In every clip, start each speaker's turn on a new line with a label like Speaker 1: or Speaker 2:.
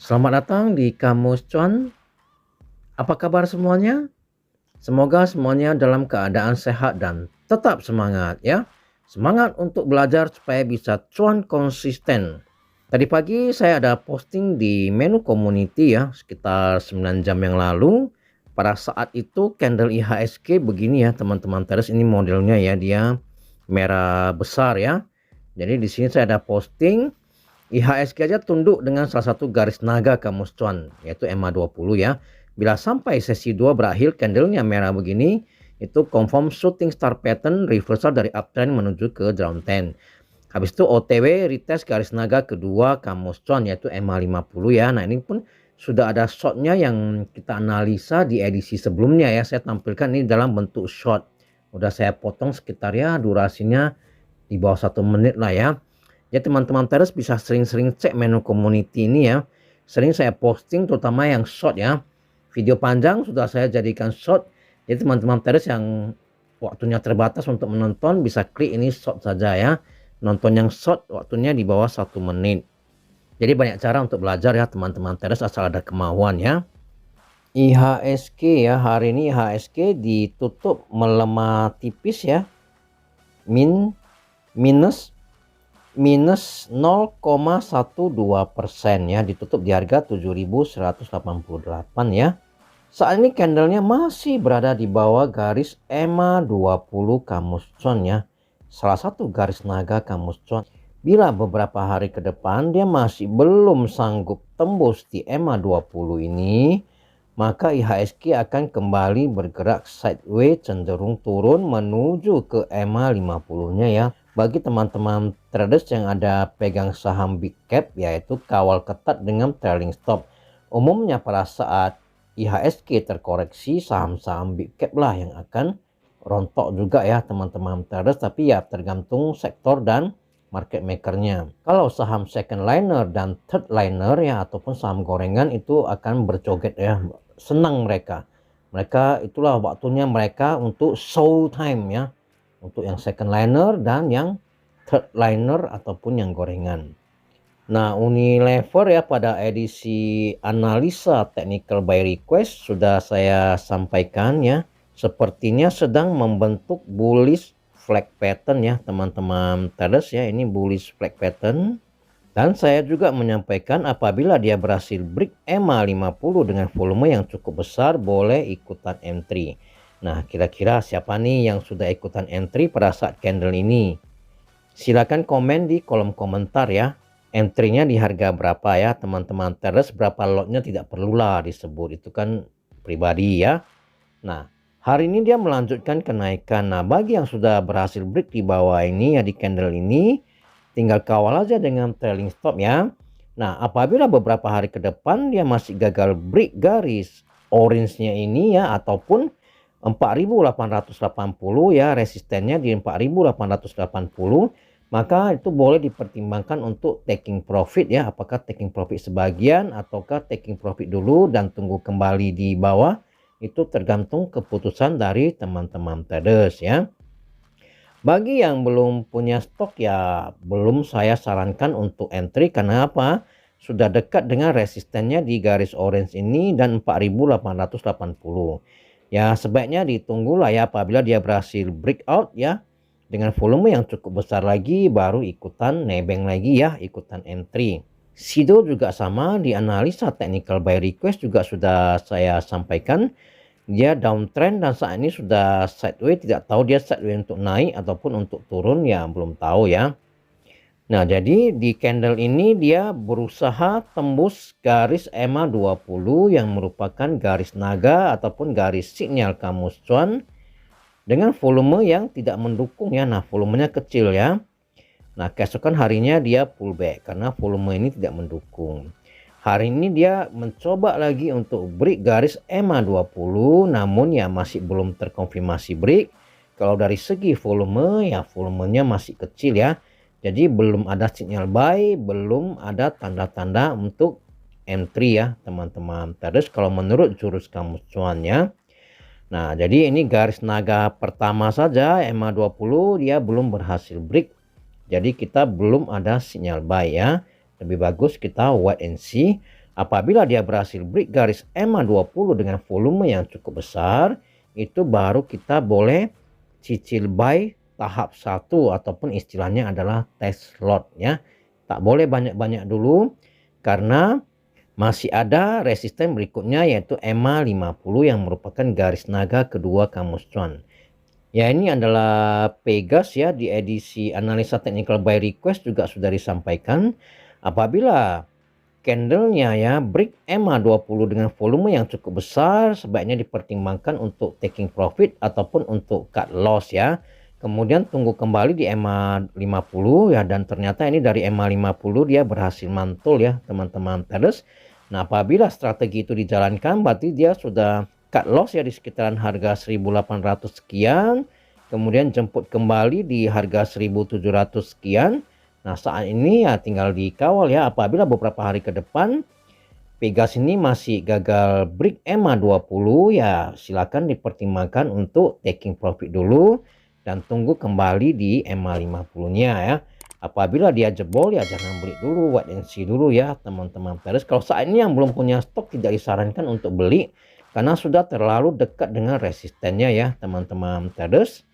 Speaker 1: Selamat datang di Kamus Cuan. Apa kabar semuanya? Semoga semuanya dalam keadaan sehat dan tetap semangat ya. Semangat untuk belajar supaya bisa cuan konsisten. Tadi pagi saya ada posting di menu community ya, sekitar 9 jam yang lalu. Pada saat itu candle IHSG begini ya teman-teman teres, ini modelnya ya, dia merah besar ya. Jadi di sini saya ada posting IHSG aja tunduk dengan salah satu garis naga Kamus Cuan, yaitu EMA 20 ya. Bila sampai sesi 2 berakhir candlenya merah begini, itu confirm shooting star pattern reversal dari uptrend menuju ke downtrend. Habis itu OTW retest garis naga kedua Kamus Cuan, yaitu EMA 50 ya. Nah ini pun sudah ada shotnya yang kita analisa di edisi sebelumnya ya. Saya tampilkan ini dalam bentuk short. Udah saya potong sekitar ya durasinya di bawah 1 menit lah ya. Ya teman-teman traders bisa sering-sering cek menu community ini ya. Sering saya posting terutama yang short ya. Video panjang sudah saya jadikan short. Jadi teman-teman traders yang waktunya terbatas untuk menonton bisa klik ini short saja ya. Nonton yang short waktunya di bawah 1 menit. Jadi banyak cara untuk belajar ya teman-teman traders asal ada kemauan ya. IHSG ya, hari ini IHSG ditutup melemah tipis ya. Minus 0,12% ya, ditutup di harga 7.188 ya. Saat ini candlenya masih berada di bawah garis EMA 20 Kamus Cuan ya, salah satu garis naga Kamus Cuan. Bila beberapa hari ke depan dia masih belum sanggup tembus di EMA 20 ini, maka IHSG akan kembali bergerak sideways cenderung turun menuju ke EMA 50 nya ya. Bagi teman-teman traders yang ada pegang saham big cap, yaitu kawal ketat dengan trailing stop. Umumnya pada saat IHSG terkoreksi, saham-saham big cap lah yang akan rontok juga ya teman-teman traders, tapi ya tergantung sektor dan market makernya. Kalau saham second liner dan third liner ya, ataupun saham gorengan, itu akan berjoget ya, senang mereka itulah waktunya mereka untuk show time ya, untuk yang second liner dan yang third liner ataupun yang gorengan. Nah, Unilever ya pada edisi analisa technical buy request sudah saya sampaikan ya, sepertinya sedang membentuk bullish flag pattern ya teman-teman traders ya. Ini bullish flag pattern, dan saya juga menyampaikan apabila dia berhasil break EMA 50 dengan volume yang cukup besar, boleh ikutan entry. Nah, kira-kira siapa nih yang sudah ikutan entry pada saat candle ini? Silakan komen di kolom komentar ya. Entry-nya di harga berapa ya teman-teman traders, berapa lotnya tidak perlulah disebut, itu kan pribadi ya. Nah, hari ini dia melanjutkan kenaikan. Nah, bagi yang sudah berhasil break di bawah ini ya, di candle ini, tinggal kawal aja dengan trailing stop ya. Nah, apabila beberapa hari ke depan dia masih gagal break garis orange-nya ini ya, ataupun 4.880 ya, resistennya di 4.880, maka itu boleh dipertimbangkan untuk taking profit ya. Apakah taking profit sebagian ataukah taking profit dulu dan tunggu kembali di bawah, itu tergantung keputusan dari teman-teman traders ya. Bagi yang belum punya stok ya, belum saya sarankan untuk entry. Karena apa? Sudah dekat dengan resistennya di garis orange ini dan 4.880. Ya, sebaiknya ditunggulah ya, apabila dia berhasil breakout ya dengan volume yang cukup besar lagi, baru ikutan nebeng lagi ya, ikutan entry. Sido juga sama, di analisa technical buy request juga sudah saya sampaikan. Dia downtrend dan saat ini sudah sideways, tidak tahu dia sideways untuk naik ataupun untuk turun ya, belum tahu ya. Nah, jadi di candle ini dia berusaha tembus garis EMA 20 yang merupakan garis naga ataupun garis sinyal Kamus Cuan dengan volume yang tidak mendukung ya. Nah, volumenya kecil ya. Nah, keesokan harinya dia pullback karena volume ini tidak mendukung. Hari ini dia mencoba lagi untuk break garis EMA 20, namun ya masih belum terkonfirmasi break. Kalau dari segi volume ya, volumenya masih kecil ya. Jadi belum ada sinyal buy, belum ada tanda-tanda untuk entry ya teman-teman traders, kalau menurut jurus Kamus Cuan ya. Nah, jadi ini garis naga pertama saja EMA 20 dia belum berhasil break. Jadi kita belum ada sinyal buy ya. Lebih bagus kita wait and see. Apabila dia berhasil break garis EMA 20 dengan volume yang cukup besar, itu baru kita boleh cicil buy tahap 1 ataupun istilahnya adalah test lot ya. Tak boleh banyak-banyak dulu karena masih ada resisten berikutnya yaitu EMA 50 yang merupakan garis naga kedua kamus cuan. Ya, ini adalah Pegas ya, di edisi analisa technical buy request juga sudah disampaikan apabila candlenya ya break EMA 20 dengan volume yang cukup besar, sebaiknya dipertimbangkan untuk taking profit ataupun untuk cut loss ya. Kemudian tunggu kembali di EMA 50 ya, dan ternyata ini dari EMA 50 dia berhasil mantul ya teman-teman traders. Nah, apabila strategi itu dijalankan berarti dia sudah cut loss ya di sekitaran harga 1800 sekian, kemudian jemput kembali di harga 1700 sekian. Nah, saat ini ya tinggal dikawal ya, apabila beberapa hari ke depan Pegas ini masih gagal break EMA 20 ya silakan dipertimbangkan untuk taking profit dulu dan tunggu kembali di EMA 50-nya ya. Apabila dia jebol ya jangan beli dulu, wait and see dulu ya teman-teman traders. Kalau saat ini yang belum punya stok tidak disarankan untuk beli karena sudah terlalu dekat dengan resistennya ya teman-teman traders.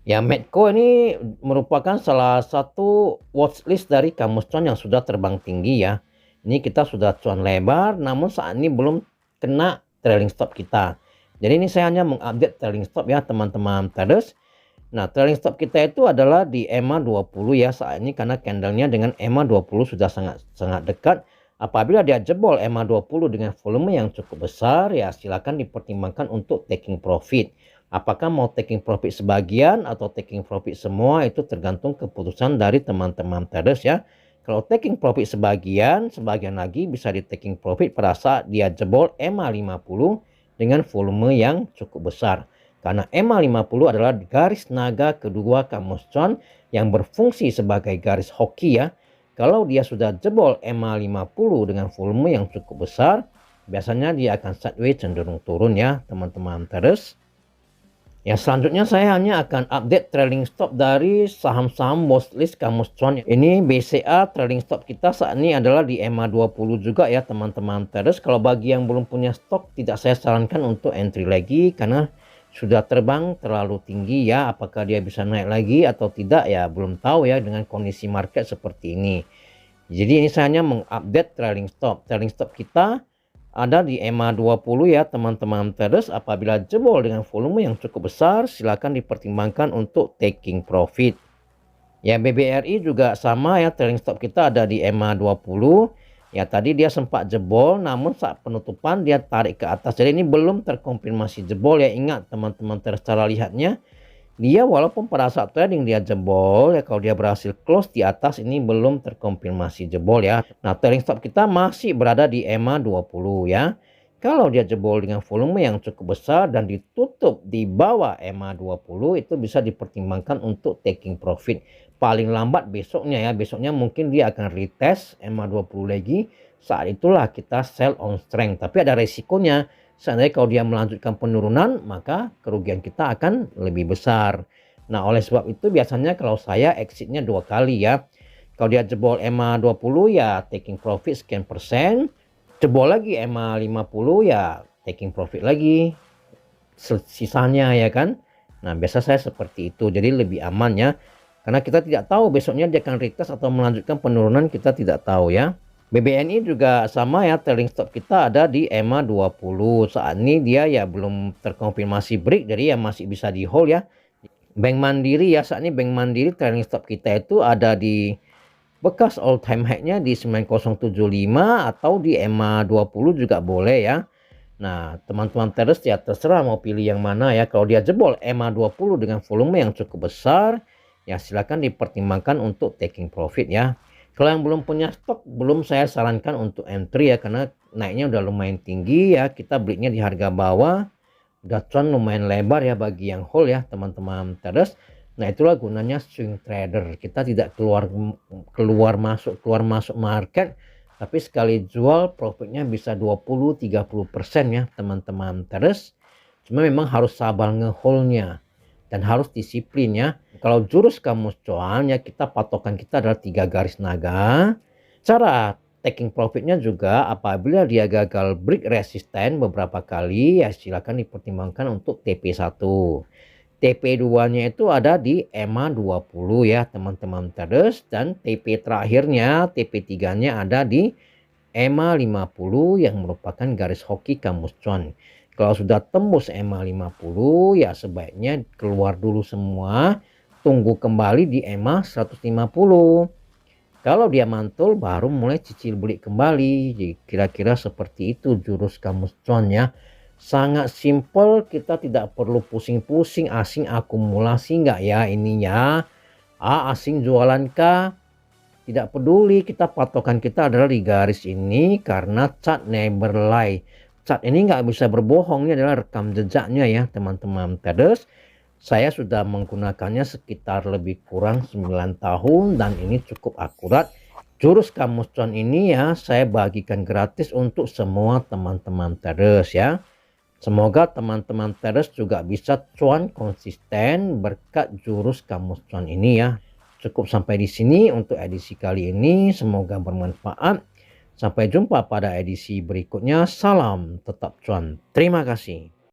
Speaker 1: Ya, Medco ini merupakan salah satu watchlist dari kamus cuan yang sudah terbang tinggi ya. Ini kita sudah cuan lebar namun saat ini belum kena trailing stop kita. Jadi ini saya hanya mengupdate trailing stop ya teman-teman traders. Nah, trailing stop kita itu adalah di EMA 20 ya saat ini karena candlenya dengan EMA 20 sudah sangat dekat. Apabila dia jebol EMA 20 dengan volume yang cukup besar ya silakan dipertimbangkan untuk taking profit. Apakah mau taking profit sebagian atau taking profit semua itu tergantung keputusan dari teman-teman traders ya. Kalau taking profit sebagian lagi bisa di taking profit pada saat dia jebol EMA 50 dengan volume yang cukup besar. Karena EMA 50 adalah garis naga kedua kamus cuan yang berfungsi sebagai garis hoki ya. Kalau dia sudah jebol EMA 50 dengan volume yang cukup besar, biasanya dia akan sideways cenderung turun ya teman-teman traders. Ya, selanjutnya saya hanya akan update trailing stop dari saham-saham watchlist kamus cuan. Ini BCA trailing stop kita saat ini adalah di EMA 20 juga ya teman-teman traders. Kalau bagi yang belum punya stok tidak saya sarankan untuk entry lagi karena sudah terbang terlalu tinggi ya. Apakah dia bisa naik lagi atau tidak ya belum tahu ya dengan kondisi market seperti ini. Jadi ini saya hanya mengupdate trailing stop. Trailing stop kita ada di EMA 20 ya teman-teman traders. Apabila jebol dengan volume yang cukup besar silakan dipertimbangkan untuk taking profit. Ya, BBRI juga sama ya, trailing stop kita ada di EMA 20. Ya, tadi dia sempat jebol namun saat penutupan dia tarik ke atas. Jadi ini belum terkonfirmasi jebol ya. Ingat teman-teman traders, cara lihatnya dia walaupun pada saat trading dia jebol ya, kalau dia berhasil close di atas ini belum terkonfirmasi jebol ya. Nah, trailing stop kita masih berada di EMA 20 ya. Kalau dia jebol dengan volume yang cukup besar dan ditutup di bawah EMA 20 itu bisa dipertimbangkan untuk taking profit. Paling lambat besoknya ya, besoknya mungkin dia akan retest EMA 20 lagi. Saat itulah kita sell on strength. Tapi ada resikonya. Seandainya kalau dia melanjutkan penurunan maka kerugian kita akan lebih besar. Nah, oleh sebab itu biasanya kalau saya exitnya 2 kali ya. Kalau dia jebol EMA 20 ya taking profit sekian persen. Jebol lagi EMA 50 ya taking profit lagi sisanya ya kan. Nah, biasa saya seperti itu, jadi lebih aman ya. Karena kita tidak tahu besoknya dia akan retest atau melanjutkan penurunan, kita tidak tahu ya. BBNI juga sama ya, trailing stop kita ada di EMA 20. Saat ini dia ya belum terkonfirmasi break, jadi ya masih bisa di hold ya. Bank Mandiri ya, saat ini Bank Mandiri trailing stop kita itu ada di bekas all time high-nya di 9075 atau di EMA 20 juga boleh ya. Nah, teman-teman traders ya terserah mau pilih yang mana ya. Kalau dia jebol EMA 20 dengan volume yang cukup besar, ya silakan dipertimbangkan untuk taking profit ya. Kalau yang belum punya stok, belum saya sarankan untuk entry ya, karena naiknya udah lumayan tinggi ya. Kita belinya di harga bawah, udah cuan lumayan lebar ya bagi yang hold ya teman-teman traders. Nah, itulah gunanya swing trader. Kita tidak keluar masuk market, tapi sekali jual profitnya bisa 20-30% ya teman-teman traders. Cuma memang harus sabar ngeholdnya dan harus disiplin ya. Kalau jurus kamus cuan ya, kita patokan kita adalah 3 garis naga. Cara taking profitnya juga apabila dia gagal break resisten beberapa kali, ya silakan dipertimbangkan untuk TP1. TP2-nya itu ada di EMA 20 ya teman-teman traders, dan TP terakhirnya, TP3-nya ada di EMA 50 yang merupakan garis hoki kamus cuan. Kalau sudah tembus EMA 50 ya sebaiknya keluar dulu semua, tunggu kembali di EMA 150. Kalau dia mantul baru mulai cicil beli kembali. Jadi kira-kira seperti itu jurus kamus cuan ya. Sangat simpel, kita tidak perlu pusing-pusing asing akumulasi nggak ya ininya. Asing jualan kah? Tidak peduli, kita patokan kita adalah di garis ini karena chart never lie. Chart ini nggak bisa berbohong, ini adalah rekam jejaknya ya teman-teman traders. Saya sudah menggunakannya sekitar lebih kurang 9 tahun dan ini cukup akurat. Jurus kamus cuan ini ya saya bagikan gratis untuk semua teman-teman traders ya. Semoga teman-teman traders juga bisa cuan konsisten berkat jurus kamus cuan ini ya. Cukup sampai di sini untuk edisi kali ini, semoga bermanfaat. Sampai jumpa pada edisi berikutnya. Salam tetap cuan. Terima kasih.